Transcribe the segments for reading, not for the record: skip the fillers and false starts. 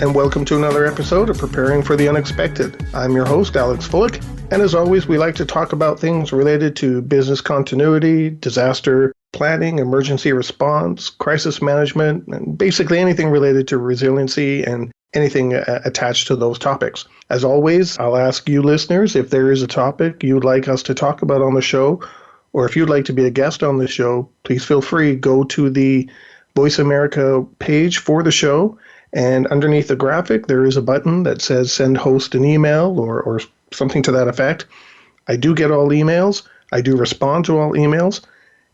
and welcome to another episode of Preparing for the Unexpected. I'm your host, Alex Fullick, and as always, we like to talk about things related to business continuity, disaster planning, emergency response, crisis management, and basically anything related to resiliency and anything attached to those topics. As always, I'll ask you listeners if there is a topic you'd like us to talk about on the show, or if you'd like to be a guest on the show, please feel free, go to the Voice America page for the show, and underneath the graphic, there is a button that says send host an email or something to that effect. I do get all emails. I do respond to all emails,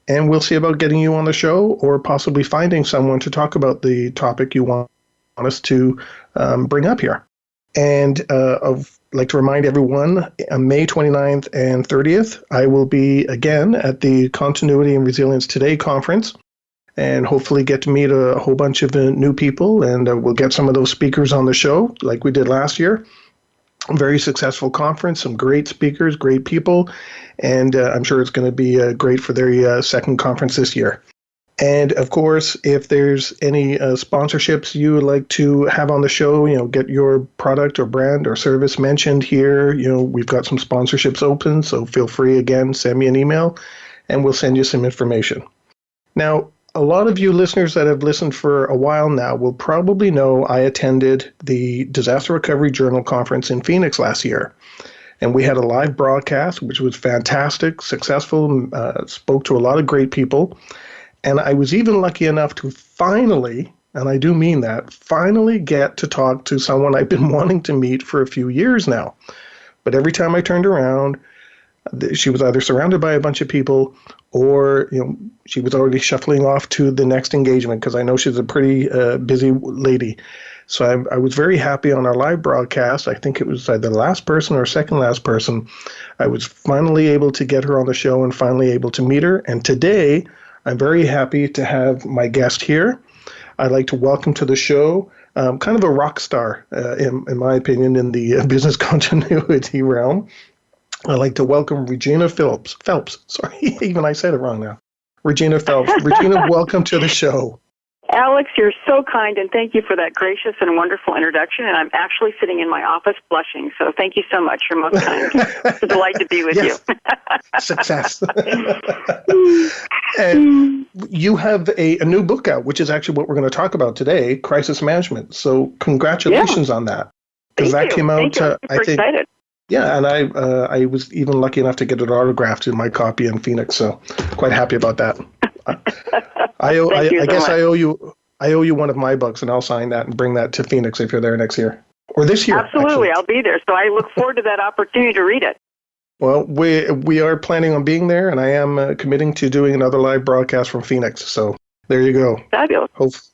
and we'll see about getting you on the show or possibly finding someone to talk about the topic you want us to bring up here. And I'd like to remind everyone, on May 29th and 30th, I will be again at the Continuity and Resilience Today conference, and hopefully get to meet a whole bunch of new people, and we'll get some of those speakers on the show like we did last year. A very successful conference, some great speakers, great people, and I'm sure it's going to be great for their second conference this year. And of course, if there's any sponsorships you would like to have on the show, get your product or brand or service mentioned here, we've got some sponsorships open, so feel free, again, send me an email, and we'll send you some information. Now, a lot of you listeners that have listened for a while now will probably know I attended the Disaster Recovery Journal Conference in Phoenix last year. And we had a live broadcast, which was fantastic, successful, spoke to a lot of great people. And I was even lucky enough to finally, and I do mean that, finally get to talk to someone I've been wanting to meet for a few years now. But every time I turned around, she was either surrounded by a bunch of people or she was already shuffling off to the next engagement, because I know she's a pretty busy lady. So I was very happy on our live broadcast. I think it was either the last person or second last person. I was finally able to get her on the show and finally able to meet her. And today, I'm very happy to have my guest here. I'd like to welcome to the show kind of a rock star, in my opinion, in the business continuity realm. I'd like to welcome Regina Phelps. Sorry, even I said it wrong now. Regina Phelps. Regina, welcome to the show. Alex, you're so kind, and thank you for that gracious and wonderful introduction. And I'm actually sitting in my office blushing, so thank you so much. You're most kind. It's a delight to be with you. Success. And you have a new book out, which is actually what we're going to talk about today, Crisis Management. So congratulations on that. Because that came out, I'm super excited. Yeah, and I was even lucky enough to get it autographed in my copy in Phoenix, so quite happy about that. I guess I owe you one of my books, and I'll sign that and bring that to Phoenix if you're there next year or this year. Absolutely, actually. I'll be there. So I look forward to that opportunity to read it. Well, we are planning on being there, and I am committing to doing another live broadcast from Phoenix. So there you go. Fabulous.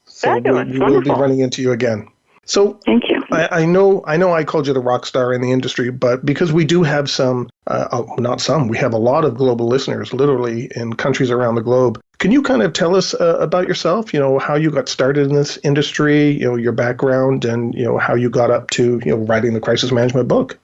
Fabulous. We will be running into you again. So thank you. I know I called you the rock star in the industry, but because we do have we have a lot of global listeners, literally in countries around the globe. Can you kind of tell us about yourself, how you got started in this industry, your background, and, how you got up to, writing the crisis management book?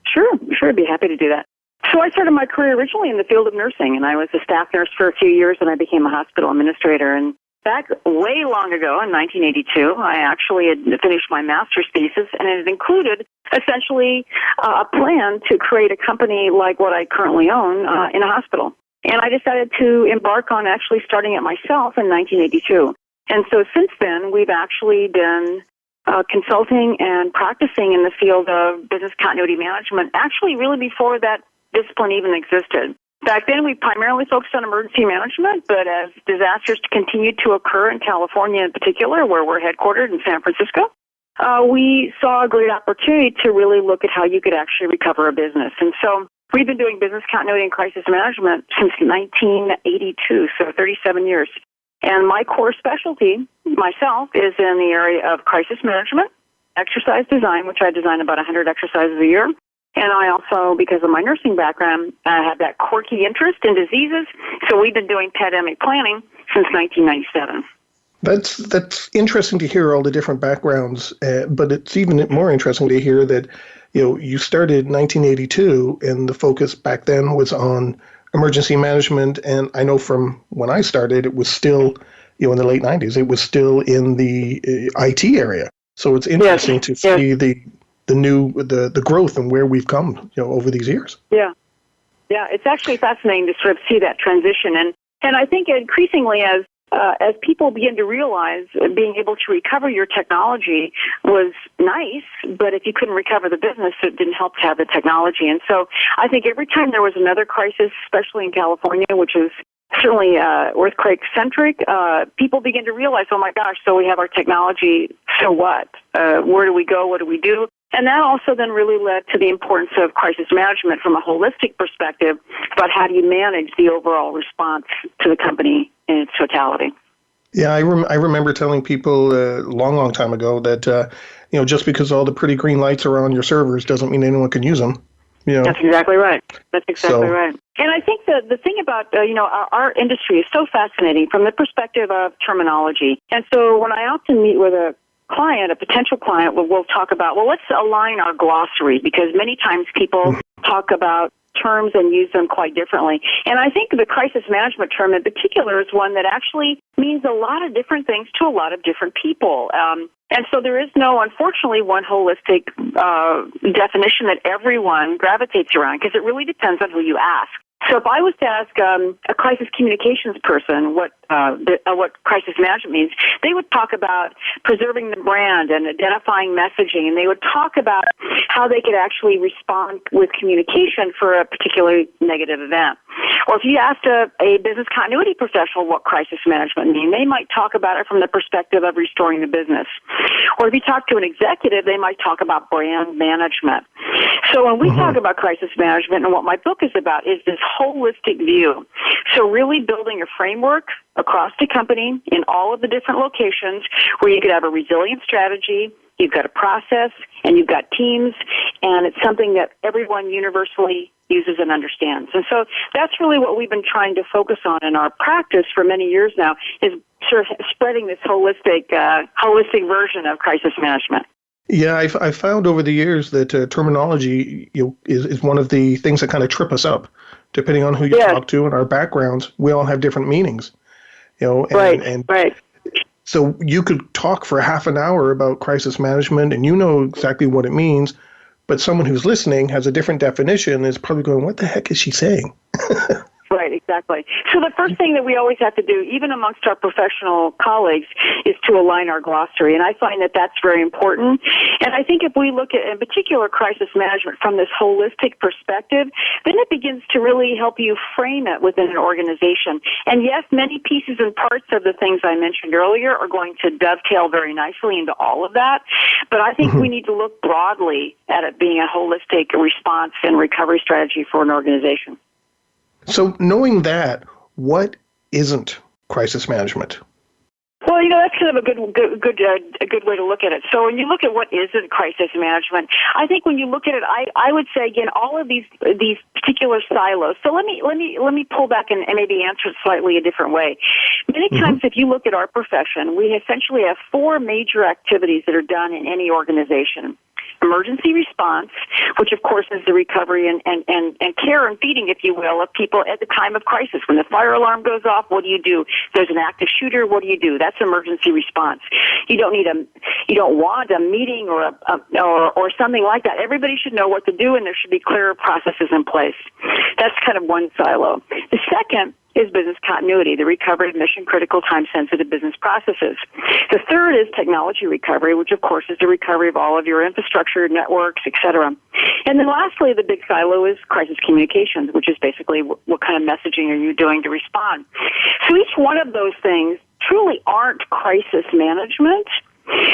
Sure. I'd be happy to do that. So I started my career originally in the field of nursing, and I was a staff nurse for a few years, and I became a hospital administrator. And back way long ago in 1982, I actually had finished my master's thesis, and it included essentially a plan to create a company like what I currently own in a hospital. And I decided to embark on actually starting it myself in 1982. And so since then, we've actually been consulting and practicing in the field of business continuity management, actually really before that discipline even existed. Back then, we primarily focused on emergency management, but as disasters continued to occur in California in particular, where we're headquartered in San Francisco, we saw a great opportunity to really look at how you could actually recover a business. And so we've been doing business continuity and crisis management since 1982, so 37 years. And my core specialty, myself, is in the area of crisis management, exercise design, which I design about 100 exercises a year. And I also, because of my nursing background, have that quirky interest in diseases. So we've been doing pandemic planning since 1997. That's interesting to hear all the different backgrounds, but it's even more interesting to hear that you started in 1982, and the focus back then was on emergency management. And I know from when I started, it was still, in the late 90s, it was still in the IT area. So it's Yes. interesting to Yes. see the growth and where we've come, over these years. Yeah. Yeah. It's actually fascinating to sort of see that transition. And I think increasingly as people begin to realize being able to recover your technology was nice, but if you couldn't recover the business, it didn't help to have the technology. And so I think every time there was another crisis, especially in California, which is certainly earthquake-centric, people begin to realize, oh my gosh, so we have our technology, so what? Where do we go? What do we do? And that also then really led to the importance of crisis management from a holistic perspective about how do you manage the overall response to the company in its totality. Yeah, I remember telling people a long time ago that, just because all the pretty green lights are on your servers doesn't mean anyone can use them. That's exactly right. That's exactly So, right. And I think the thing about, our industry is so fascinating from the perspective of terminology. And so when I often meet with a potential client, we'll talk about, let's align our glossary, because many times people talk about terms and use them quite differently. And I think the crisis management term in particular is one that actually means a lot of different things to a lot of different people. And so there is no, unfortunately, one holistic definition that everyone gravitates around, because it really depends on who you ask. So if I was to ask a crisis communications person what crisis management means, they would talk about preserving the brand and identifying messaging, and they would talk about how they could actually respond with communication for a particularly negative event. Or if you asked a business continuity professional what crisis management means, they might talk about it from the perspective of restoring the business. Or if you talk to an executive, they might talk about brand management. So when we talk about crisis management, and what my book is about, is this holistic view. So really building a framework across the company in all of the different locations where you could have a resilient strategy, you've got a process, and you've got teams, and it's something that everyone universally uses and understands. And so that's really what we've been trying to focus on in our practice for many years now, is sort of spreading this holistic version of crisis management. Yeah, I've found over the years that terminology is one of the things that kind of trip us up. Depending on who you talk to and our backgrounds, we all have different meanings. Right. So you could talk for half an hour about crisis management, and you know exactly what it means, but someone who's listening has a different definition and is probably going, what the heck is she saying? Right, exactly. So the first thing that we always have to do, even amongst our professional colleagues, is to align our glossary. And I find that that's very important. And I think if we look at, in particular, crisis management from this holistic perspective, then it begins to really help you frame it within an organization. And yes, many pieces and parts of the things I mentioned earlier are going to dovetail very nicely into all of that. But I think we need to look broadly at it being a holistic response and recovery strategy for an organization. So knowing that, what isn't crisis management? Well, that's kind of a good way to look at it. So when you look at what isn't crisis management, I think when you look at it, I would say again all of these particular silos. So let me pull back and maybe answer it slightly a different way. Many times, if you look at our profession, we essentially have four major activities that are done in any organization. Emergency response, which of course is the recovery and care and feeding, if you will, of people at the time of crisis. When the fire alarm goes off, what do you do? There's an active shooter, what do you do? That's emergency response. You don't want a meeting or something like that. Everybody should know what to do, and there should be clear processes in place. That's kind of one silo. The second is business continuity, the recovery of mission-critical, time-sensitive business processes. The third is technology recovery, which, of course, is the recovery of all of your infrastructure, networks, et cetera. And then lastly, the big silo is crisis communications, which is basically what kind of messaging are you doing to respond. So each one of those things truly aren't crisis management,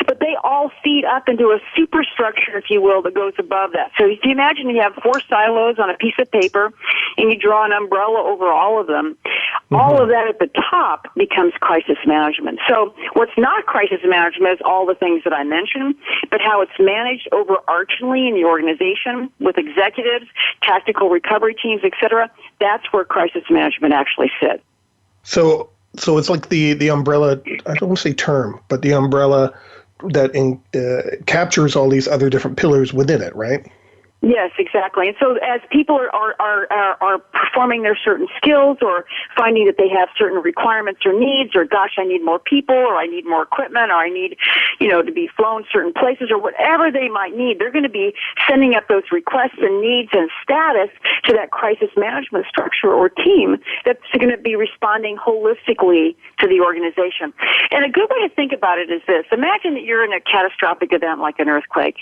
but they all feed up into a superstructure, if you will, that goes above that. So if you imagine you have four silos on a piece of paper and you draw an umbrella over all of them, all of that at the top becomes crisis management. So what's not crisis management is all the things that I mentioned, but how it's managed overarchingly in the organization with executives, tactical recovery teams, et cetera. That's where crisis management actually sits. So it's like the umbrella, I don't want to say term, but the umbrella that captures all these other different pillars within it, right? Yes, exactly. And so as people are performing their certain skills or finding that they have certain requirements or needs, or gosh, I need more people, or I need more equipment, or I need, to be flown certain places, or whatever they might need, they're going to be sending up those requests and needs and status to that crisis management structure or team that's going to be responding holistically to the organization. And a good way to think about it is this. Imagine that you're in a catastrophic event like an earthquake.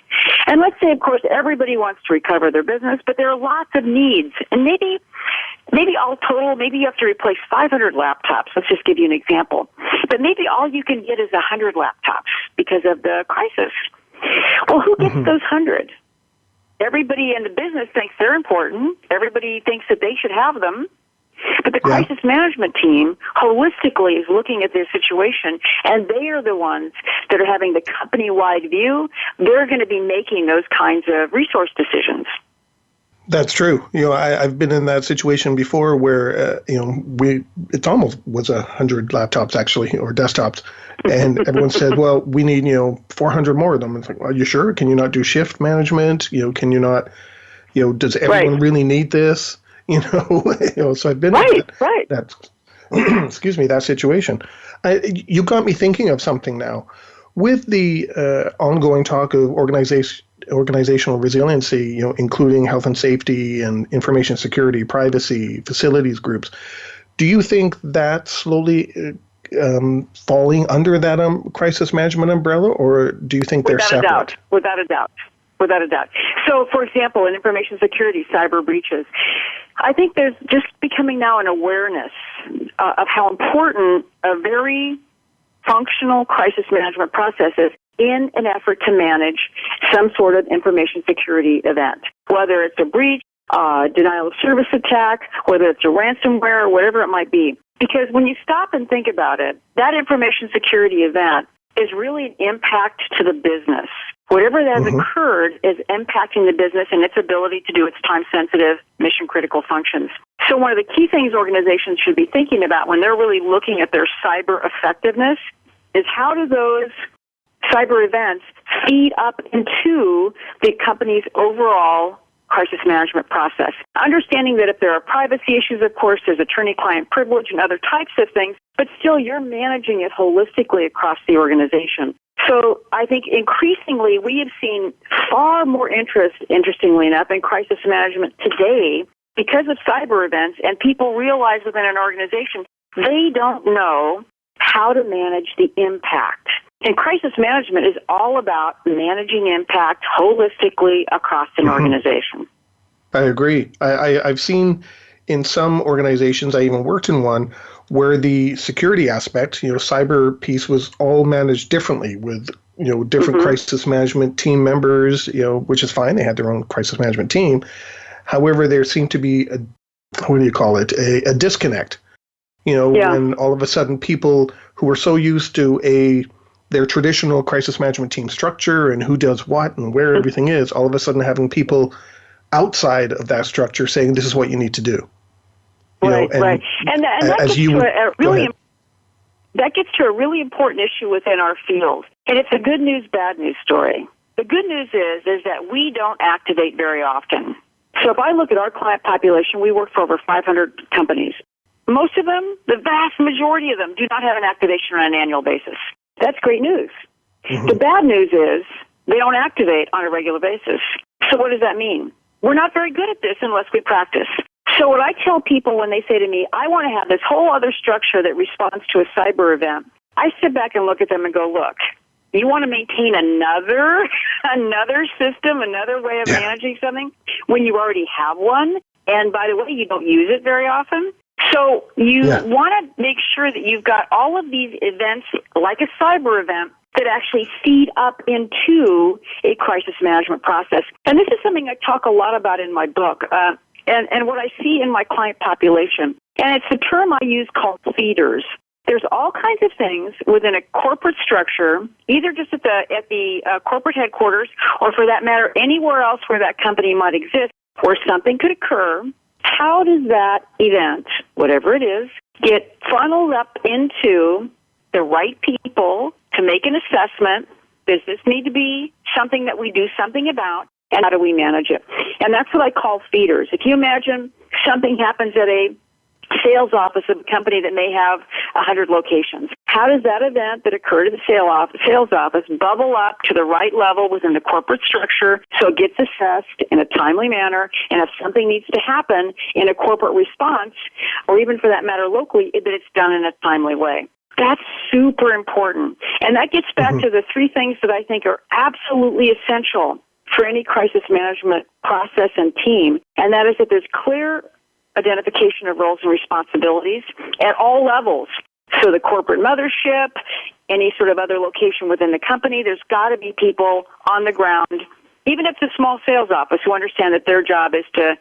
And let's say, of course, everybody wants to recover their business, but there are lots of needs. And maybe all total, maybe you have to replace 500 laptops. Let's just give you an example. But maybe all you can get is 100 laptops because of the crisis. Well, who gets those 100? Everybody in the business thinks they're important. Everybody thinks that they should have them. But the crisis management team holistically is looking at their situation, and they are the ones that are having the company-wide view. They're going to be making those kinds of resource decisions. That's true. I've been in that situation before where, it almost was 100 laptops actually, or desktops. And everyone said, well, we need, 400 more of them. It's like, are you sure? Can you not do shift management? Can you not, does everyone really need this? So I've been in that excuse me, that situation. You got me thinking of something now. With the ongoing talk of organizational resiliency, including health and safety and information security, privacy, facilities groups, do you think that's slowly falling under that crisis management umbrella, or do you think they're separate? Without a doubt. So, for example, in information security, cyber breaches, I think there's just becoming now an awareness of how important a very functional crisis management process is in an effort to manage some sort of information security event, whether it's a breach, denial of service attack, whether it's a ransomware, or whatever it might be. Because when you stop and think about it, that information security event is really an impact to the business. Whatever that has occurred is impacting the business and its ability to do its time-sensitive, mission-critical functions. So one of the key things organizations should be thinking about when they're really looking at their cyber effectiveness is how do those cyber events feed up into the company's overall crisis management process. Understanding that if there are privacy issues, of course, there's attorney-client privilege and other types of things, but still you're managing it holistically across the organization. So I think increasingly we have seen far more interest, interestingly enough, in crisis management today because of cyber events, and people realize within an organization they don't know how to manage the impact. And crisis management is all about managing impact holistically across an organization. I agree. I've seen in some organizations, I even worked in one, where the security aspect, cyber piece was all managed differently with, different crisis management team members, which is fine. They had their own crisis management team. However, there seemed to be a disconnect, when all of a sudden people who were so used to their traditional crisis management team structure and who does what and where everything is, all of a sudden having people outside of that structure saying this is what you need to do. Right. And that gets to a really important issue within our field. And it's a good news, bad news story. The good news is that we don't activate very often. So if I look at our client population, we work for over 500 companies. Most of them, the vast majority of them, do not have an activation on an annual basis. That's great news. The bad news is they don't activate on a regular basis. So what does that mean? We're not very good at this unless we practice. So what I tell people when they say to me, I want to have this whole other structure that responds to a cyber event, I sit back and look at them and go, look, you want to maintain another system, another way of managing something when you already have one? And by the way, you don't use it very often. So you want to make sure that you've got all of these events, like a cyber event, that actually feed up into a crisis management process. And this is something I talk a lot about in my book, and what I see in my client population. And it's the term I use called feeders. There's all kinds of things within a corporate structure, either just at the corporate headquarters, or for that matter, anywhere else where that company might exist, where something could occur. How does that event, whatever it is, get funneled up into the right people to make an assessment? Does this need to be something that we do something about? and how do we manage it? And that's what I call feeders. If you imagine something happens at a sales office of a company that may have 100 locations. How does that event that occurred at the sales office bubble up to the right level within the corporate structure so it gets assessed in a timely manner, and if something needs to happen in a corporate response, or even for that matter locally, that it's done in a timely way? That's super important. And that gets back to the three things that I think are absolutely essential for any crisis management process and team, and that is that there's clear identification of roles and responsibilities at all levels. So the corporate mothership, any sort of other location within the company, there's got to be people on the ground, even if it's a small sales office, who understand that their job is to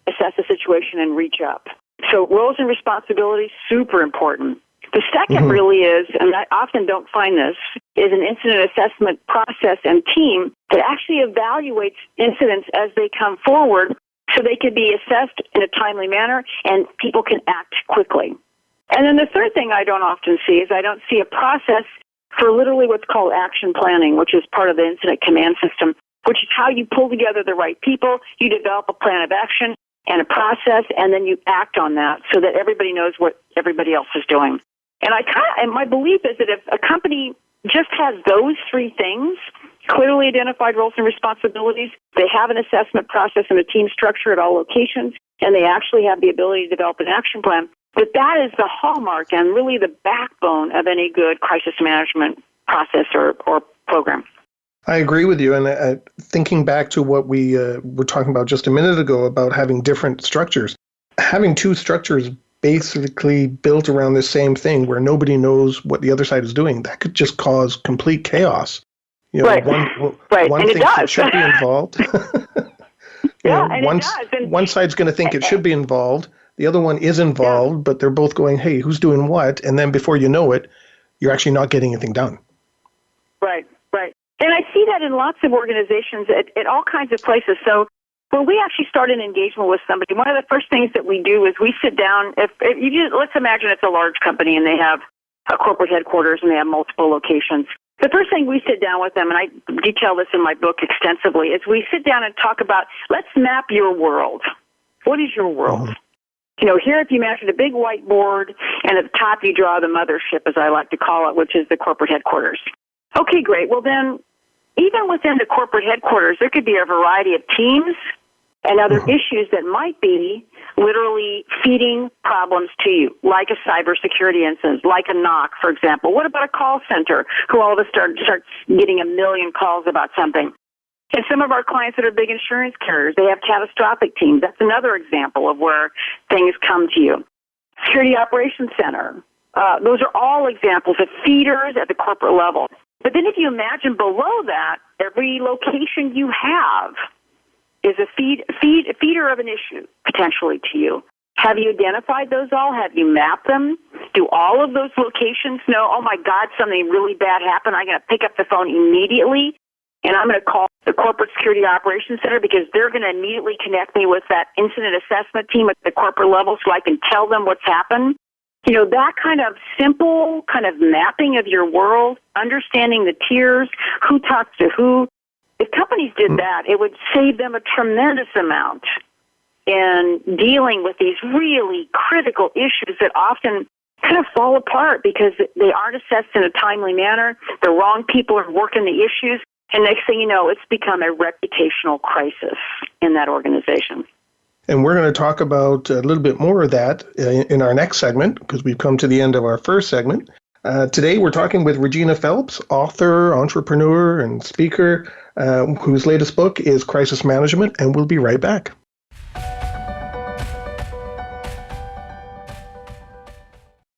assess the situation and reach up. So roles and responsibilities, super important. The second really is, and I often don't find this, is an incident assessment process and team that actually evaluates incidents as they come forward so they can be assessed in a timely manner and people can act quickly. And then the third thing I don't often see is I don't see a process for literally what's called action planning, which is part of the incident command system, which is how you pull together the right people, you develop a plan of action and a process, and then you act on that so that everybody knows what everybody else is doing. And my belief is that if a company just has those three things, clearly identified roles and responsibilities, they have an assessment process and a team structure at all locations, and they actually have the ability to develop an action plan, that is the hallmark and really the backbone of any good crisis management process or program. I agree with you. And thinking back to what we were talking about just a minute ago about having different structures, having two structures basically built around the same thing where nobody knows what the other side is doing, that could just cause complete chaos. You know, one and thinks it should be involved. One side's going to think it should be involved. The other one is involved, but they're both going, hey, who's doing what? And then before you know it, you're actually not getting anything done. Right. And I see that in lots of organizations at all kinds of places. So when we actually start an engagement with somebody, one of the first things that we do is we sit down. Let's imagine it's a large company and they have a corporate headquarters and they have multiple locations. The first thing we sit down with them, and I detail this in my book extensively, is we sit down and talk about, let's map your world. What is your world? You know, here if you imagine a big whiteboard, and at the top you draw the mothership, as I like to call it, which is the corporate headquarters. Okay, great. Well then, even within the corporate headquarters, there could be a variety of teams and other issues that might be literally feeding problems to you, like a cybersecurity incident, like a knock, for example. What about a call center who all of a sudden starts getting a million calls about something? And some of our clients that are big insurance carriers, they have catastrophic teams. That's another example of where things come to you. Security Operations Center. Those are all examples of feeders at the corporate level. But then if you imagine below that, every location you have is a feeder of an issue, potentially, to you. Have you identified those all? Have you mapped them? Do all of those locations know, oh, my God, something really bad happened? I'm going to pick up the phone immediately, and I'm going to call the Corporate Security Operations Center because they're going to immediately connect me with that incident assessment team at the corporate level so I can tell them what's happened. You know, that kind of simple kind of mapping of your world, understanding the tiers, who talks to who. If companies did that, it would save them a tremendous amount in dealing with these really critical issues that often kind of fall apart because they aren't assessed in a timely manner. The wrong people are working the issues. And next thing you know, it's become a reputational crisis in that organization. And we're going to talk about a little bit more of that in our next segment because we've come to the end of our first segment. Today, we're talking with Regina Phelps, author, entrepreneur, and speaker, whose latest book is Crisis Management, and we'll be right back.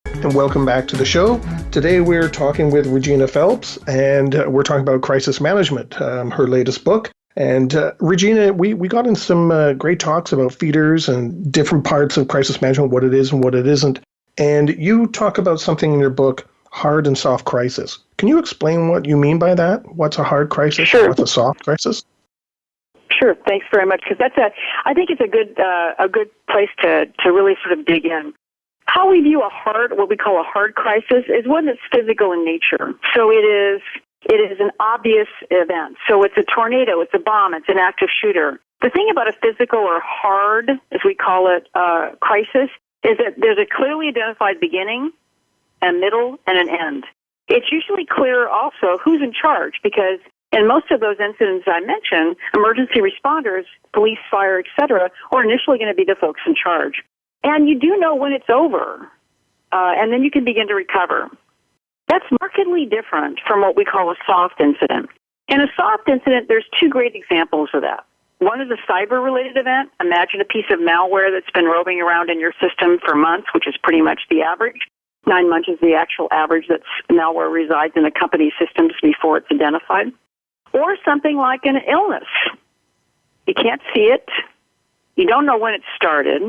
And welcome back to the show. Today, we're talking with Regina Phelps, and we're talking about crisis management, her latest book. And Regina, we got in some great talks about feeders and different parts of crisis management, what it is and what it isn't. And you talk about something in your book, hard and soft crisis. Can you explain what you mean by that? What's a hard crisis? Sure. What's a soft crisis? Sure. Thanks very much. Because I think it's a good place to really sort of dig in. How we view what we call a hard crisis, is one that's physical in nature. So it is It is an obvious event. So it's a tornado, it's a bomb, it's an active shooter. The thing about a physical or hard, as we call it, crisis, is that there's a clearly identified beginning, a middle, and an end. It's usually clear also who's in charge, because in most of those incidents I mentioned, emergency responders, police, fire, etc., are initially going to be the folks in charge. And you do know when it's over, and then you can begin to recover. That's markedly different from what we call a soft incident. In a soft incident, there's two great examples of that. One is a cyber-related event. Imagine a piece of malware that's been roving around in your system for months, which is pretty much the average. 9 months is the actual average that malware resides in a company's systems before it's identified. Or something like an illness. You can't see it. You don't know when it started.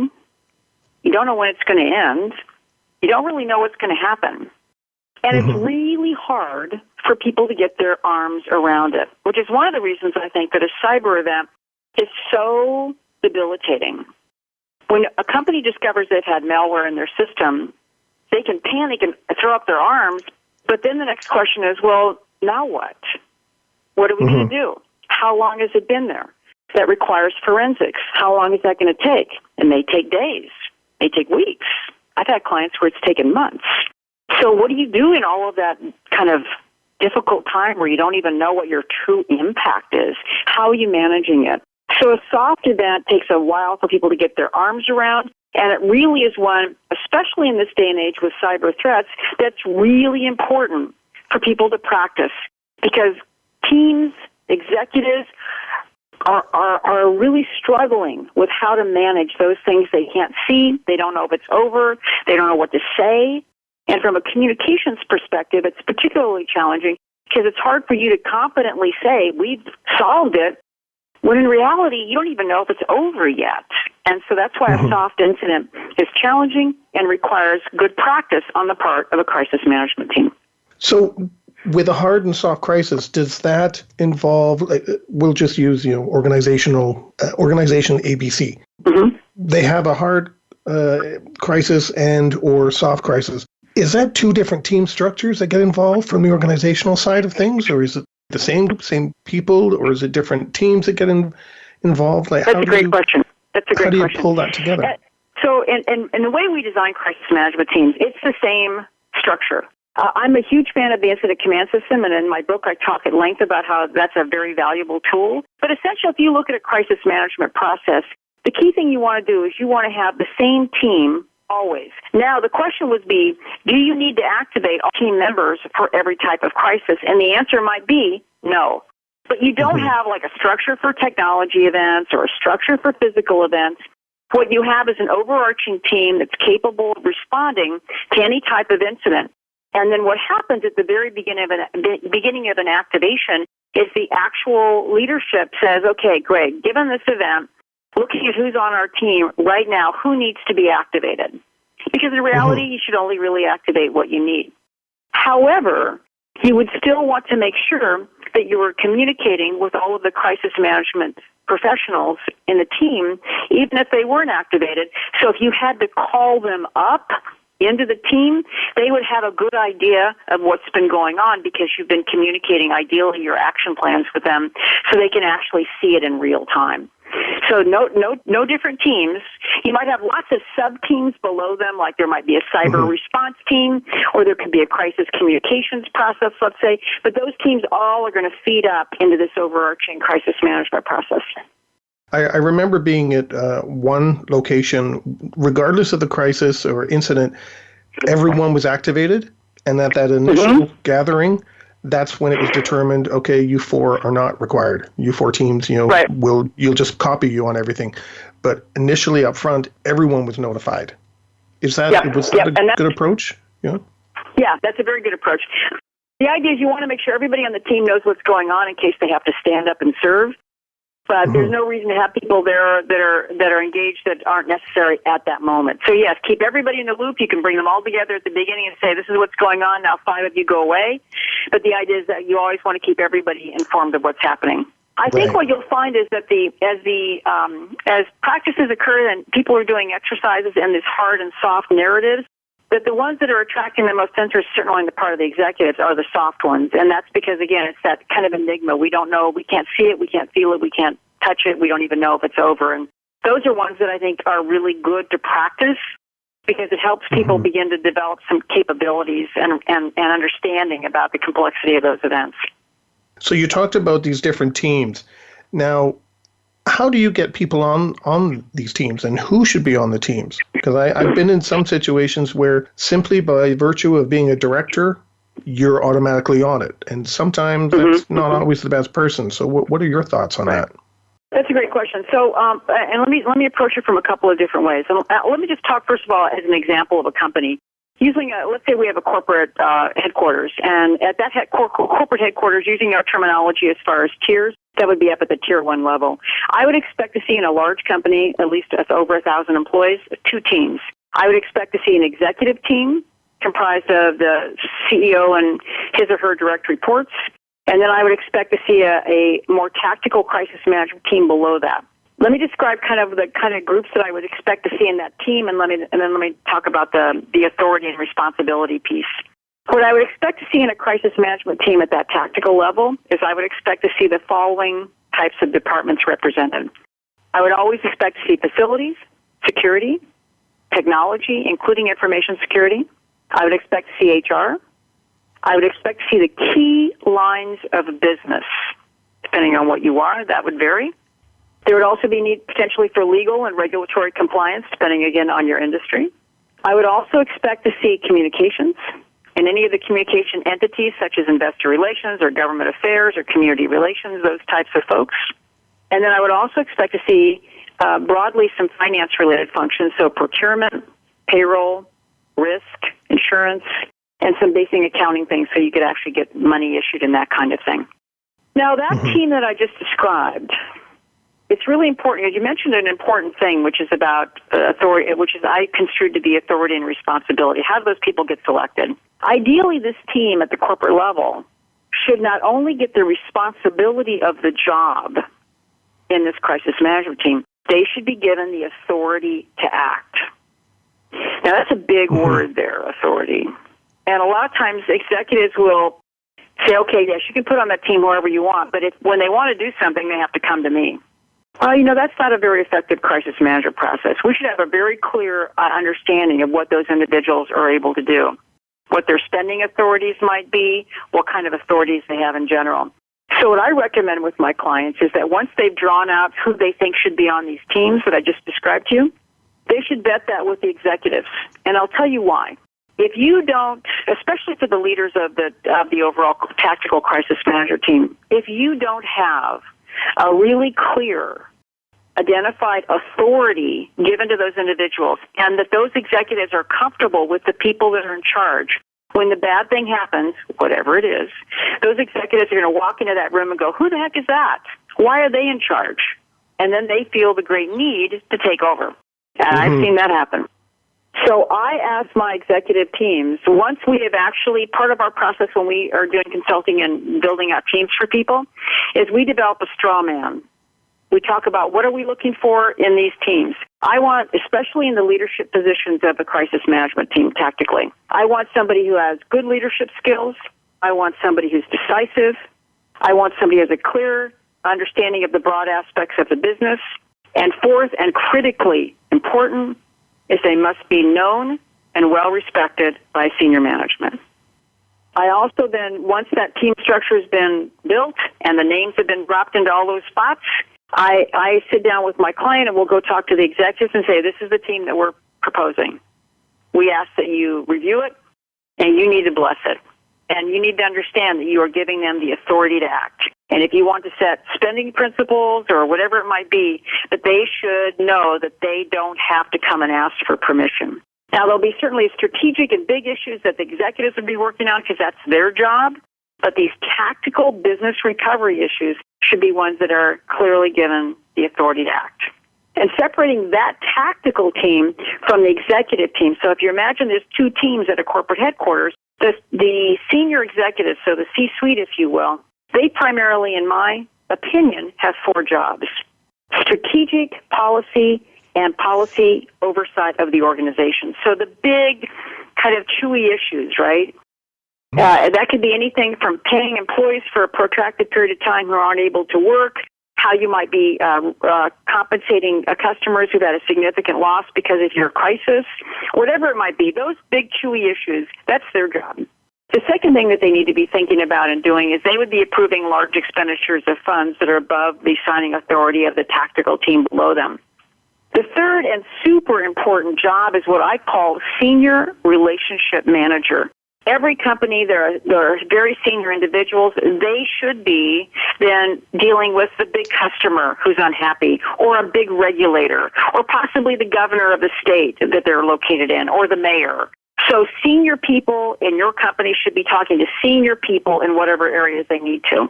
You don't know when it's going to end. You don't really know what's going to happen. And it's really hard for people to get their arms around it, which is one of the reasons I think that a cyber event is so debilitating. When a company discovers they've had malware in their system, they can panic and throw up their arms, but then the next question is, well, now what? What are we going to do? How long has it been there? That requires forensics. How long is that going to take? It may take days. It may take weeks. I've had clients where it's taken months. So what do you do in all of that kind of difficult time where you don't even know what your true impact is? How are you managing it? So a soft event takes a while for people to get their arms around, and it really is one, especially in this day and age with cyber threats, that's really important for people to practice, because teams, executives are really struggling with how to manage those things they can't see. They don't know if it's over. They don't know what to say. And from a communications perspective, it's particularly challenging because it's hard for you to confidently say, we've solved it, when in reality, you don't even know if it's over yet. And so that's why a soft incident is challenging and requires good practice on the part of a crisis management team. So with a hard and soft crisis, does that involve, we'll just use, organization ABC. They have a hard crisis and or soft crisis. Is that two different team structures that get involved from the organizational side of things, or is it the same people, or is it different teams that get involved? That's a great question. How do you pull that together? So in the way we design crisis management teams, it's the same structure. I'm a huge fan of the incident command system, and in my book I talk at length about how that's a very valuable tool. But essentially, if you look at a crisis management process, the key thing you want to do is you want to have the same team always. Now, the question would be, do you need to activate all team members for every type of crisis? And the answer might be no. But you don't have like a structure for technology events or a structure for physical events. What you have is an overarching team that's capable of responding to any type of incident. And then what happens at the very beginning of an activation is the actual leadership says, okay, Greg, given this event, looking at who's on our team right now, who needs to be activated? Because in reality, you should only really activate what you need. However, you would still want to make sure that you were communicating with all of the crisis management professionals in the team, even if they weren't activated. So if you had to call them up into the team, they would have a good idea of what's been going on because you've been communicating ideally your action plans with them so they can actually see it in real time. So no different teams. You might have lots of sub-teams below them, like there might be a cyber response team, or there could be a crisis communications process, let's say. But those teams all are going to feed up into this overarching crisis management process. I remember being at one location, regardless of the crisis or incident, everyone was activated, and at that initial gathering, that's when it was determined, okay, you four are not required. You four teams, you'll just copy you on everything. But initially up front, everyone was notified. Was that a good approach? Yeah, that's a very good approach. The idea is you want to make sure everybody on the team knows what's going on in case they have to stand up and serve. But there's no reason to have people there that are engaged that aren't necessary at that moment. So yes, keep everybody in the loop. You can bring them all together at the beginning and say, this is what's going on. Now 5 of you go away. But the idea is that you always want to keep everybody informed of what's happening. I think what you'll find is that as practices occur and people are doing exercises in these hard and soft narratives, But the ones that are attracting the most interest, certainly on the part of the executives, are the soft ones. And that's because, again, it's that kind of enigma. We don't know. We can't see it. We can't feel it. We can't touch it. We don't even know if it's over. And those are ones that I think are really good to practice because it helps people begin to develop some capabilities and understanding about the complexity of those events. So you talked about these different teams. Now, how do you get people on these teams, and who should be on the teams? Because I've been in some situations where simply by virtue of being a director, you're automatically on it. And sometimes that's not always the best person. So what are your thoughts on that? That's a great question. So, and let me approach it from a couple of different ways. And let me just talk, first of all, as an example of a company. Using, let's say we have a corporate headquarters, and at that corporate headquarters, using our terminology as far as tiers, that would be up at the tier 1 level. I would expect to see in a large company, at least over 1,000 employees, 2 teams. I would expect to see an executive team comprised of the CEO and his or her direct reports, and then I would expect to see a more tactical crisis management team below that. Let me describe kind of the kind of groups that I would expect to see in that team, and then let me talk about the authority and responsibility piece. What I would expect to see in a crisis management team at that tactical level is I would expect to see the following types of departments represented. I would always expect to see facilities, security, technology, including information security. I would expect to see HR. I would expect to see the key lines of business. Depending on what you are, that would vary. There would also be need potentially for legal and regulatory compliance, depending, again, on your industry. I would also expect to see communications and any of the communication entities, such as investor relations or government affairs or community relations, those types of folks. And then I would also expect to see broadly some finance-related functions, so procurement, payroll, risk, insurance, and some basic accounting things so you could actually get money issued and that kind of thing. Now, that team that I just described, it's really important. You mentioned an important thing, which is about authority, which is I construed to be authority and responsibility. How do those people get selected? Ideally, this team at the corporate level should not only get the responsibility of the job in this crisis management team, they should be given the authority to act. Now, that's a big word there, authority. And a lot of times executives will say, okay, yes, you can put on that team whoever you want, but when they want to do something, they have to come to me. Well, that's not a very effective crisis management process. We should have a very clear understanding of what those individuals are able to do, what their spending authorities might be, what kind of authorities they have in general. So what I recommend with my clients is that once they've drawn out who they think should be on these teams that I just described to you, they should vet that with the executives. And I'll tell you why. If you don't, especially for the leaders of the overall tactical crisis management team, if you don't have a really clear, identified authority given to those individuals, and that those executives are comfortable with the people that are in charge, when the bad thing happens, whatever it is, those executives are going to walk into that room and go, who the heck is that? Why are they in charge? And then they feel the great need to take over. And I've seen that happen. So I ask my executive teams, once we have actually, part of our process when we are doing consulting and building out teams for people, is we develop a straw man. We talk about what are we looking for in these teams. I want, especially in the leadership positions of a crisis management team tactically, I want somebody who has good leadership skills. I want somebody who's decisive. I want somebody who has a clear understanding of the broad aspects of the business. And fourth, and critically important, is they must be known and well respected by senior management. I also then, once that team structure has been built and the names have been dropped into all those spots, I sit down with my client and we'll go talk to the executives and say, this is the team that we're proposing. We ask that you review it and you need to bless it. And you need to understand that you are giving them the authority to act. And if you want to set spending principles or whatever it might be, that they should know that they don't have to come and ask for permission. Now, there'll be certainly strategic and big issues that the executives will be working on because that's their job. But these tactical business recovery issues should be ones that are clearly given the authority to act. And separating that tactical team from the executive team. So if you imagine there's 2 teams at a corporate headquarters, the senior executives, so the C-suite, if you will, they primarily, in my opinion, have 4 jobs: strategic, policy, and policy oversight of the organization. So the big kind of chewy issues, right? That could be anything from paying employees for a protracted period of time who aren't able to work, how you might be compensating customers who've had a significant loss because of your crisis, whatever it might be. Those big chewy issues, that's their job. The second thing that they need to be thinking about and doing is they would be approving large expenditures of funds that are above the signing authority of the tactical team below them. The third and super important job is what I call senior relationship manager. Every company, there are very senior individuals. They should be then dealing with the big customer who's unhappy, or a big regulator, or possibly the governor of the state that they're located in, or the mayor. So senior people in your company should be talking to senior people in whatever areas they need to.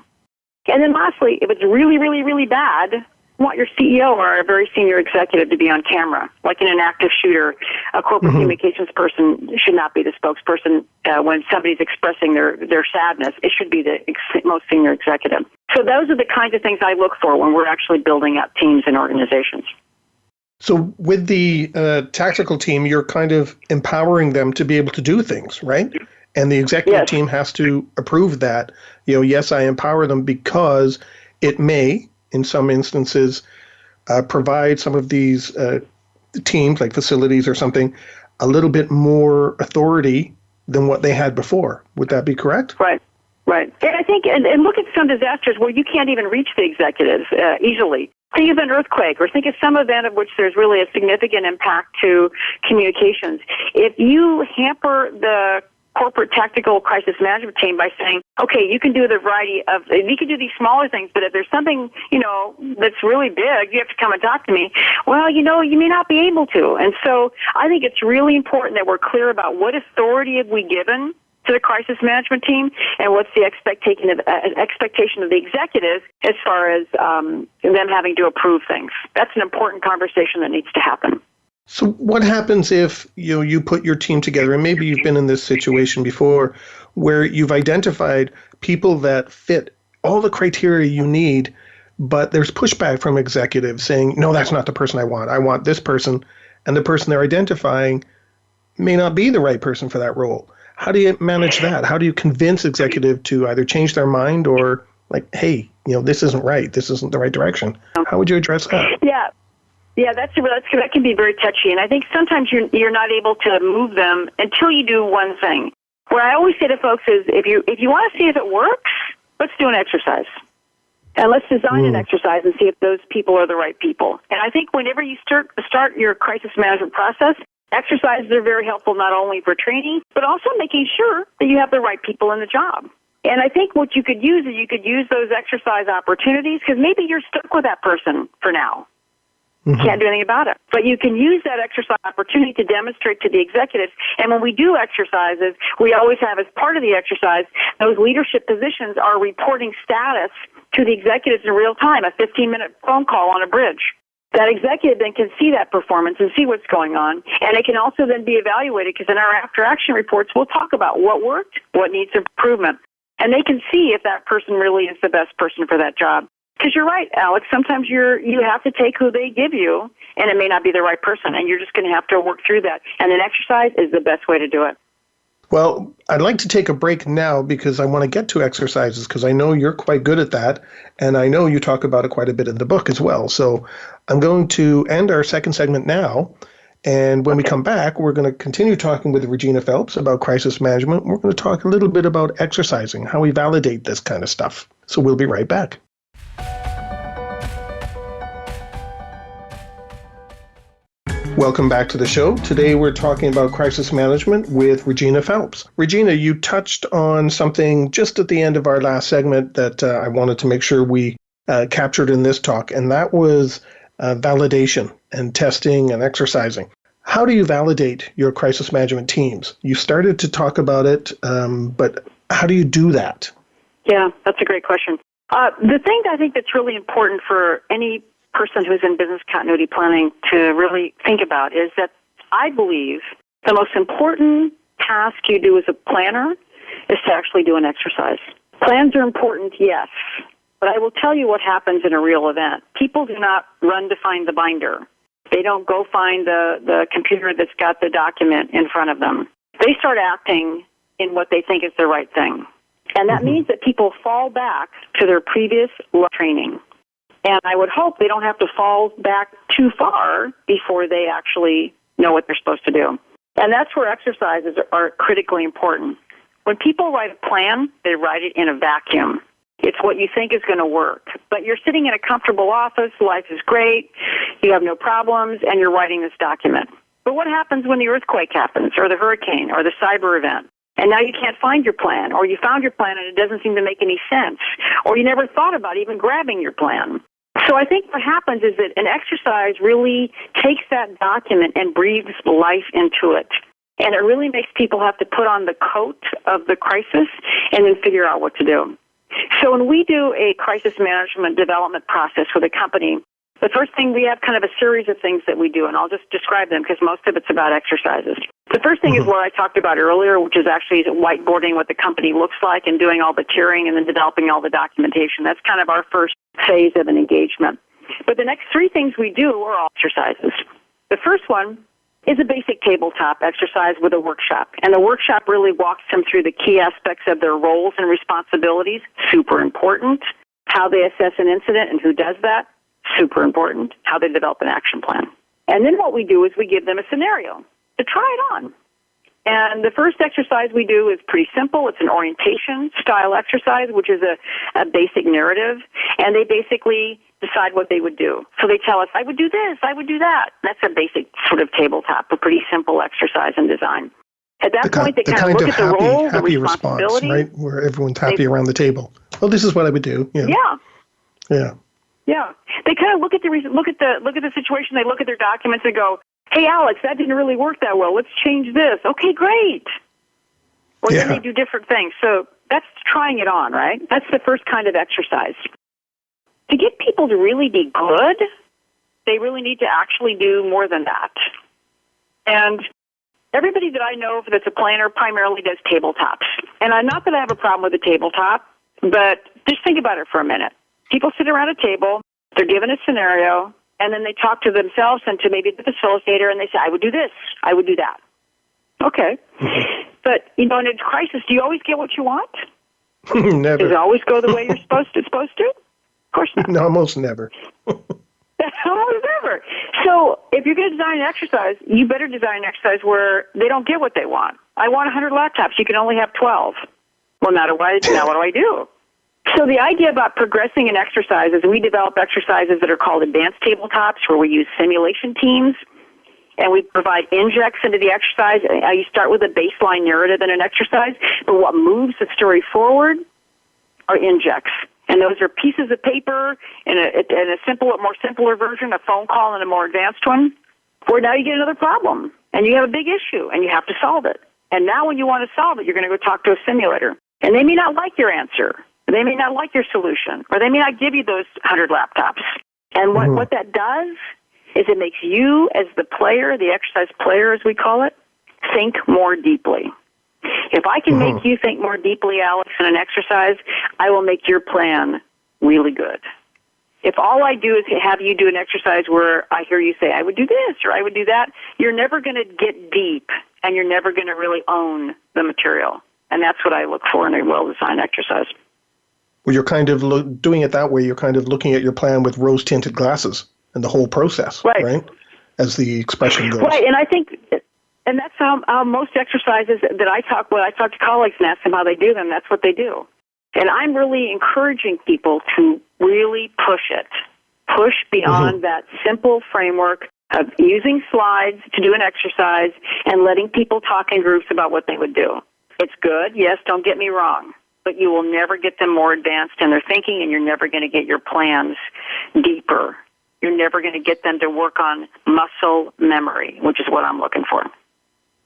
And then lastly, if it's really, really, really bad, you want your CEO or a very senior executive to be on camera. Like in an active shooter, a corporate communications person should not be the spokesperson when somebody's expressing their sadness. It should be the most senior executive. So those are the kinds of things I look for when we're actually building up teams and organizations. So with the tactical team, you're kind of empowering them to be able to do things, right? And the executive team has to approve that. Yes, I empower them because it may, in some instances, provide some of these teams, like facilities or something, a little bit more authority than what they had before. Would that be correct? Right. And I think, and look at some disasters where you can't even reach the executives easily. Think of an earthquake, or think of some event of which there's really a significant impact to communications. If you hamper the corporate tactical crisis management team by saying, okay, you can do you can do these smaller things, but if there's something, that's really big, you have to come and talk to me. Well, you may not be able to. And so I think it's really important that we're clear about what authority have we given to the crisis management team, and what's the expectation of the executives as far as them having to approve things. That's an important conversation that needs to happen. So what happens if you put your team together, and maybe you've been in this situation before, where you've identified people that fit all the criteria you need, but there's pushback from executives saying, no, that's not the person I want. I want this person, and the person they're identifying may not be the right person for that role. How do you manage that? How do you convince executive to either change their mind or like, hey, this isn't right. This isn't the right direction. How would you address that? Yeah, that can be very touchy. And I think sometimes you're not able to move them until you do one thing. What I always say to folks is, if you want to see if it works, let's do an exercise. And let's design an exercise and see if those people are the right people. And I think whenever you start your crisis management process, exercises are very helpful not only for training, but also making sure that you have the right people in the job. And I think what you could use is those exercise opportunities, because maybe you're stuck with that person for now. Can't do anything about it. But you can use that exercise opportunity to demonstrate to the executives. And when we do exercises, we always have as part of the exercise, those leadership positions are reporting status to the executives in real time, a 15-minute phone call on a bridge. That executive then can see that performance and see what's going on. And it can also then be evaluated, because in our after-action reports, we'll talk about what worked, what needs improvement. And they can see if that person really is the best person for that job. Because you're right, Alex, sometimes you have to take who they give you, and it may not be the right person, and you're just going to have to work through that. And an exercise is the best way to do it. Well, I'd like to take a break now because I want to get to exercises, because I know you're quite good at that, and I know you talk about it quite a bit in the book as well. So I'm going to end our second segment now, and when we come back, we're going to continue talking with Regina Phelps about crisis management. We're going to talk a little bit about exercising, how we validate this kind of stuff. So we'll be right back. Welcome back to the show. Today we're talking about crisis management with Regina Phelps. Regina, you touched on something just at the end of our last segment that I wanted to make sure we captured in this talk, and that was validation and testing and exercising. How do you validate your crisis management teams? You started to talk about it, but how do you do that? Yeah, that's a great question. The thing that I think that's really important for any person who's in business continuity planning to really think about is that I believe the most important task you do as a planner is to actually do an exercise. Plans are important, yes, but I will tell you what happens in a real event. People do not run to find the binder. They don't go find the computer that's got the document in front of them. they start acting in what they think is the right thing. And that means that people fall back to their previous training. And I would hope they don't have to fall back too far before they actually know what they're supposed to do. And that's where exercises are critically important. When people write a plan, they write it in a vacuum. It's what you think is going to work. But you're sitting in a comfortable office, life is great, you have no problems, and you're writing this document. But what happens when the earthquake happens, or the hurricane, or the cyber event? And now you can't find your plan, or you found your plan and it doesn't seem to make any sense, or you never thought about even grabbing your plan. So I think what happens is that an exercise really takes that document and breathes life into it. And it really makes people have to put on the coat of the crisis and then figure out what to do. So when we do a crisis management development process with a company, the first thing, we have kind of a series of things that we do, and I'll just describe them because most of it's about exercises. The first thing is what I talked about earlier, which is actually whiteboarding what the company looks like and doing all the tiering and then developing all the documentation. That's kind of our first phase of an engagement. But the next three things we do are all exercises. The first one is a basic tabletop exercise with a workshop. And the workshop really walks them through the key aspects of their roles and responsibilities, super important. How they assess an incident and who does that, super important. How they develop an action plan. And then what we do is we give them a scenario to try it on. And the first exercise we do is pretty simple. It's an orientation style exercise, which is a basic narrative. And they basically decide what they would do. So they tell us, I would do this, I would do that. That's a basic sort of tabletop, a pretty simple exercise and design. At that point, they kind of look at the role, the responsibility. Right? Where everyone's happy around the table. Well, this is what I would do. You know. Yeah. Yeah. They kind of look at the situation. They look at their documents and go, hey, Alex, that didn't really work that well. Let's change this. Okay, great. Or then they do different things. So that's trying it on, right? That's the first kind of exercise. To get people to really be good, they really need to actually do more than that. And everybody that I know that's a planner primarily does tabletops. And not that I have a problem with a tabletop, but just think about it for a minute. People sit around a table, they're given a scenario, and then they talk to themselves and to maybe the facilitator, and they say, I would do this, I would do that. Okay. But, in a crisis, do you always get what you want? Never. Does it always go the way you're supposed to? Of course not. No, almost never. Almost never. So if you're going to design an exercise, you better design an exercise where they don't get what they want. I want 100 laptops. You can only have 12. Well, now what do I do? So the idea about progressing an exercise is we develop exercises that are called advanced tabletops, where we use simulation teams, and we provide injects into the exercise. You start with a baseline narrative in an exercise, but what moves the story forward are injects. And those are pieces of paper in a more simpler version, a phone call, and a more advanced one, where now you get another problem, and you have a big issue, and you have to solve it. And now when you want to solve it, you're going to go talk to a simulator. And they may not like your answer. They may not like your solution, or they may not give you those 100 laptops. And what that does is it makes you, as the player, the exercise player as we call it, think more deeply. If I can make you think more deeply, Alex, in an exercise, I will make your plan really good. If all I do is have you do an exercise where I hear you say, I would do this or I would do that, you're never going to get deep, and you're never going to really own the material. And that's what I look for in a well-designed exercise. Well, you're kind of doing it that way. You're kind of looking at your plan with rose-tinted glasses and the whole process, right? As the expression goes. Right, and I think, and that's how most exercises that I talk to colleagues and ask them how they do them, that's what they do. And I'm really encouraging people to really push it. Push beyond that simple framework of using slides to do an exercise and letting people talk in groups about what they would do. It's good, yes, don't get me wrong. But you will never get them more advanced in their thinking, and you're never going to get your plans deeper. You're never going to get them to work on muscle memory, which is what I'm looking for.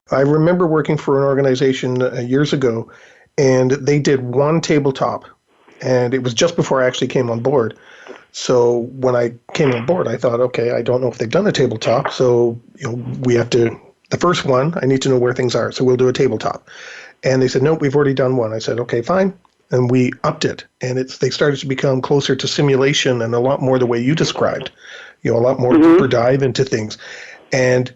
I remember working for an organization years ago, and they did one tabletop, and it was just before I actually came on board. So when I came on board, I thought, okay, I don't know if they've done a tabletop, so we have to, the first one, I need to know where things are, so we'll do a tabletop. And they said, nope, we've already done one. I said, okay, fine. And we upped it. And they started to become closer to simulation and a lot more the way you described, a lot more deeper dive into things. And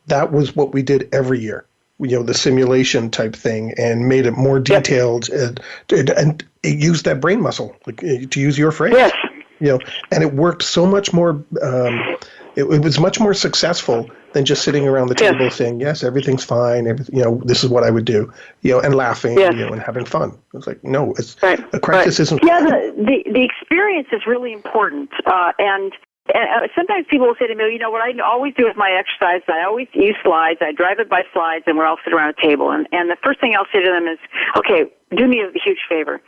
that was what we did every year. the simulation type thing and made it more detailed and it used that brain muscle, like, to use your phrase. Yes. And it worked so much more. It was much more successful than just sitting around the table saying, yes, everything's fine. This is what I would do, and laughing, and having fun. It's like, no, it's a crisis isn't. Yeah, the experience is really important. And sometimes people will say to me, what I always do with my exercise, I always use slides. I drive it by slides, and we're all sit around a table. And the first thing I'll say to them is, okay, do me a huge favor.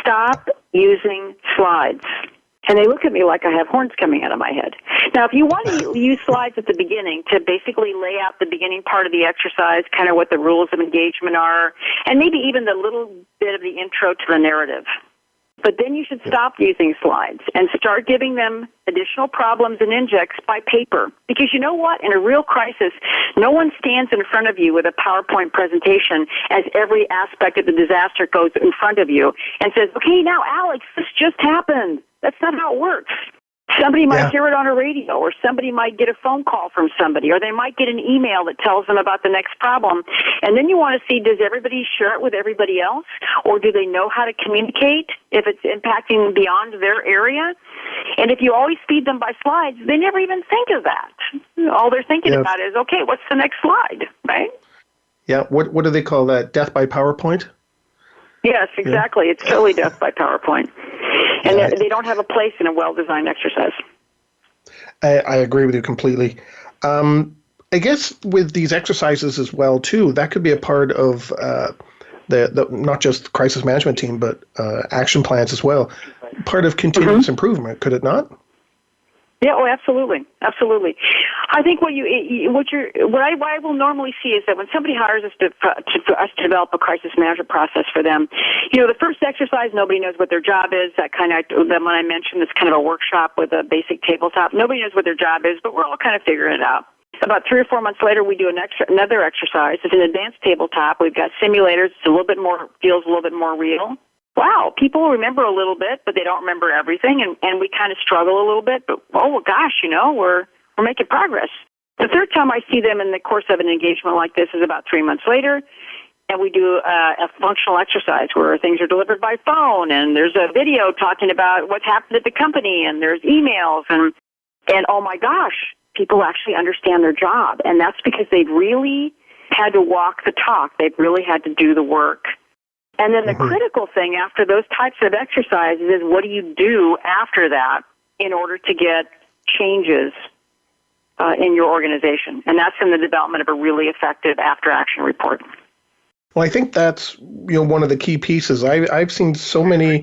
Stop using slides. And they look at me like I have horns coming out of my head. Now, if you want to use slides at the beginning to basically lay out the beginning part of the exercise, kind of what the rules of engagement are, and maybe even the little bit of the intro to the narrative. But then you should stop using slides and start giving them additional problems and injects by paper. Because you know what? In a real crisis, no one stands in front of you with a PowerPoint presentation as every aspect of the disaster goes in front of you and says, okay, now, Alex, this just happened. That's not how it works. Somebody might hear it on a radio, or somebody might get a phone call from somebody, or they might get an email that tells them about the next problem. And then you want to see, does everybody share it with everybody else, or do they know how to communicate if it's impacting beyond their area? And if you always feed them by slides, they never even think of that. All they're thinking about is, okay, what's the next slide, right? Yeah, what do they call that? Death by PowerPoint? Yes, exactly. It's totally death by PowerPoint. And they don't have a place in a well-designed exercise. I agree with you completely. I guess with these exercises as well, too, that could be a part of the not just the crisis management team, but action plans as well. Part of continuous improvement, could it not? Yeah, absolutely, absolutely. I think what I will normally see is that when somebody hires us for us to develop a crisis management process for them, the first exercise, nobody knows what their job is. That kind of, when I mentioned this kind of a workshop with a basic tabletop, nobody knows what their job is, but we're all kind of figuring it out. About 3 or 4 months later, we do another exercise. It's an advanced tabletop. We've got simulators. It's feels a little bit more real. Wow, people remember a little bit, but they don't remember everything, and we kind of struggle a little bit. But oh gosh, we're making progress. The third time I see them in the course of an engagement like this is about 3 months later, and we do a functional exercise where things are delivered by phone, and there's a video talking about what's happened at the company, and there's emails, and oh my gosh, people actually understand their job, and that's because they've really had to walk the talk. They've really had to do the work. And then the critical thing after those types of exercises is, what do you do after that in order to get changes in your organization? And that's in the development of a really effective after-action report. Well, I think that's one of the key pieces. I've seen so many,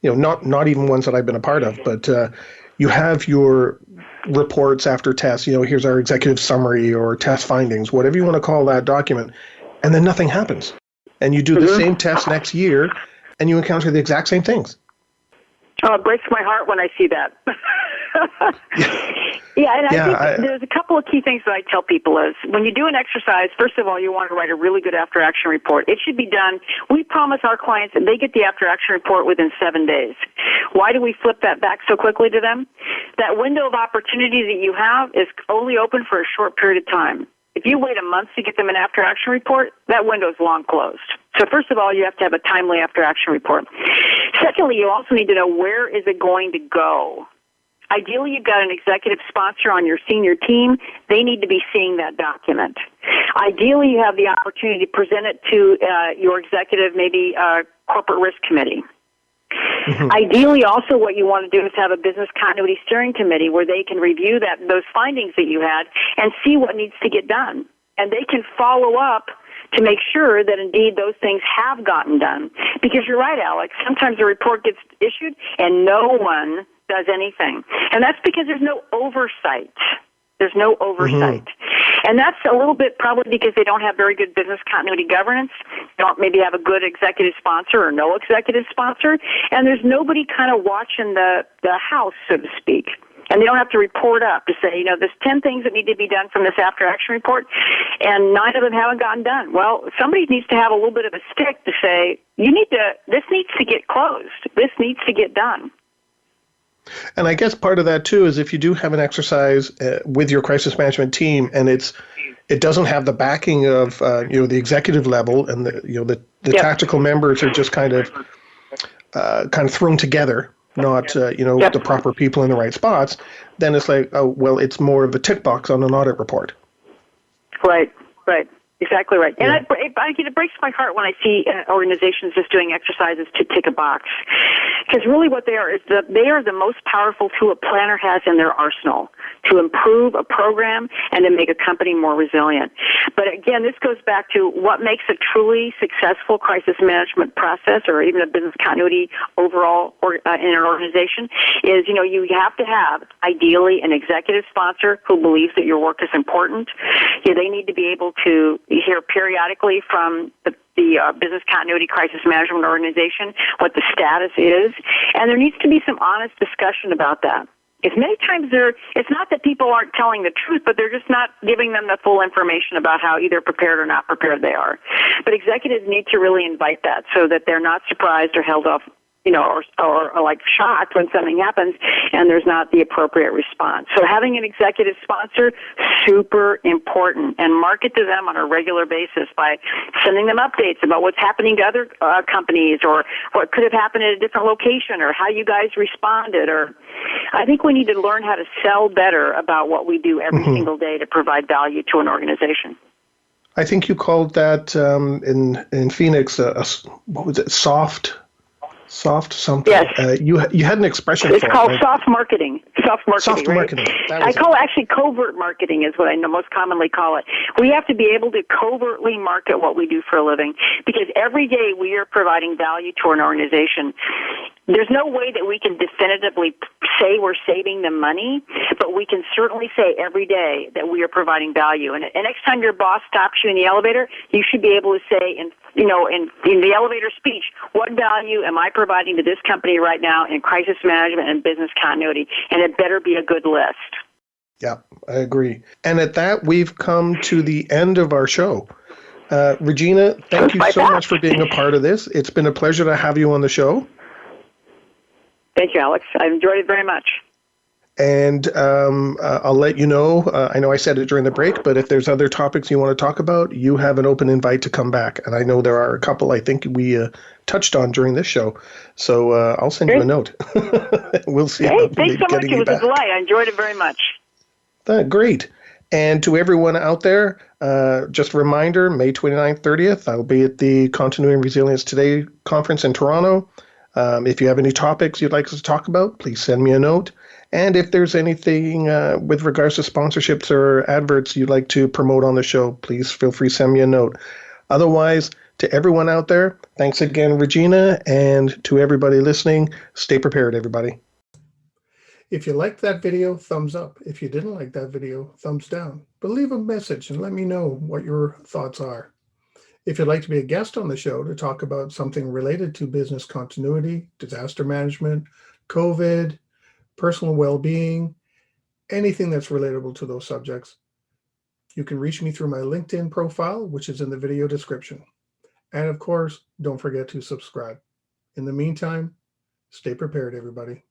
not even ones that I've been a part of, but you have your reports after tests. Here's our executive summary or test findings, whatever you want to call that document, and then nothing happens. And you do the same test next year, and you encounter the exact same things. Oh, it breaks my heart when I see that. I think there's a couple of key things that I tell people is, when you do an exercise, first of all, you want to write a really good after-action report. It should be done. We promise our clients that they get the after-action report within 7 days. Why do we flip that back so quickly to them? That window of opportunity that you have is only open for a short period of time. If you wait a month to get them an after-action report, that window is long closed. So first of all, you have to have a timely after-action report. Secondly, you also need to know, where is it going to go? Ideally, you've got an executive sponsor on your senior team. They need to be seeing that document. Ideally, you have the opportunity to present it to your executive, maybe corporate risk committee. Ideally, also, what you want to do is have a business continuity steering committee where they can review those findings that you had and see what needs to get done. And they can follow up to make sure that indeed those things have gotten done. Because you're right, Alex, sometimes a report gets issued and no one does anything. And that's because there's no oversight. There's no oversight. And that's a little bit probably because they don't have very good business continuity governance. They don't maybe have a good executive sponsor or no executive sponsor. And there's nobody kind of watching the house, so to speak. And they don't have to report up to say, there's 10 things that need to be done from this after-action report, and 9 of them haven't gotten done. Well, somebody needs to have a little bit of a stick to say, this needs to get closed. This needs to get done. And I guess part of that, too, is if you do have an exercise with your crisis management team and it's it doesn't have the backing of the executive level, and the tactical members are just kind of thrown together, not the proper people in the right spots, then it's like, oh well, it's more of a tick box on an audit report. Right. Exactly right. And it breaks my heart when I see organizations just doing exercises to tick a box. Because really what they are is they are the most powerful tool a planner has in their arsenal to improve a program and to make a company more resilient. But again, this goes back to what makes a truly successful crisis management process or even a business continuity overall in an organization is, you have to have ideally an executive sponsor who believes that your work is important. They need to be able to hear periodically from the business continuity crisis management organization what the status is, and there needs to be some honest discussion about that. Because many times it's not that people aren't telling the truth, but they're just not giving them the full information about how either prepared or not prepared they are. But executives need to really invite that so that they're not surprised or held off, or like shocked when something happens and there's not the appropriate response. So having an executive sponsor, super important, and market to them on a regular basis by sending them updates about what's happening to other companies or what could have happened at a different location or how you guys responded. Or I think we need to learn how to sell better about what we do every single day to provide value to an organization. I think you called that in Phoenix, what was it, soft something. Yes. You had an expression it's for it. It's called soft marketing. Soft marketing. Soft marketing. I call it actually covert marketing is what I most commonly call it. We have to be able to covertly market what we do for a living because every day we are providing value to an organization. There's no way that we can definitively say we're saving them money, but we can certainly say every day that we are providing value. And next time your boss stops you in the elevator, you should be able to say in the elevator speech, what value am I providing to this company right now in crisis management and business continuity? And it better be a good list. Yeah, I agree. And at that, we've come to the end of our show. Regina, thank you so much for being a part of this. It's been a pleasure to have you on the show. Thank you, Alex. I enjoyed it very much. And I'll let you know, I know I said it during the break, but if there's other topics you want to talk about, you have an open invite to come back. And I know there are a couple I think we touched on during this show. So I'll send you a note. We'll see. Hey, thanks so much. It was a delight. I enjoyed it very much. Great. And to everyone out there, just a reminder, May 29th, 30th, I'll be at the Continuity and Resilience Today conference in Toronto. If you have any topics you'd like us to talk about, please send me a note. And if there's anything with regards to sponsorships or adverts you'd like to promote on the show, please feel free to send me a note. Otherwise, to everyone out there, thanks again, Regina, and to everybody listening, stay prepared, everybody. If you liked that video, thumbs up. If you didn't like that video, thumbs down. But leave a message and let me know what your thoughts are. If you'd like to be a guest on the show to talk about something related to business continuity, disaster management, COVID, personal well-being, anything that's relatable to those subjects, you can reach me through my LinkedIn profile, which is in the video description. And of course, don't forget to subscribe. In the meantime, stay prepared, everybody.